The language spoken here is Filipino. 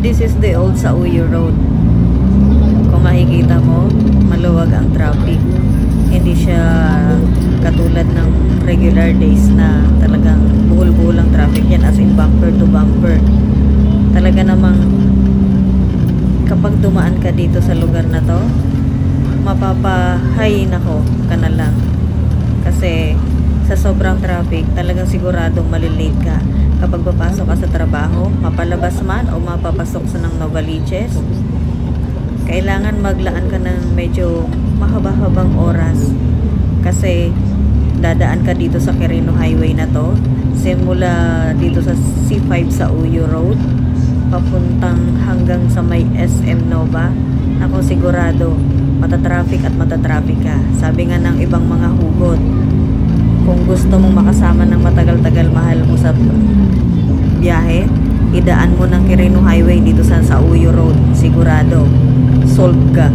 This is the old Sauyo Road. Kung makikita mo, maluwag ang traffic. Hindi siya katulad ng regular days na talagang buhol-buhol ang traffic yan, as in bumper to bumper. Talaga namang kapag dumaan ka dito sa lugar na to, mapapahay nako ka na lang. Kasi sa sobrang traffic, talagang siguradong malilate ka. Kapag papasok ka sa trabaho, mapalabas man o mapapasok sa ng Novaliches, kailangan maglaan ka ng medyo mahaba-habang oras. Kasi dadaan ka dito sa Quirino Highway na to, simula dito sa C5 sa Uyo Road, papuntang hanggang sa may SM Nova. Ako sigurado, matatraffic at matatraffic ka. Sabi nga ng ibang mga hugot, kung gusto mong makasama ng matagal-tagal mahal mo sa biyahe, idaan mo ng Quirino Highway dito sa Uyo Road. Sigurado, solve ka.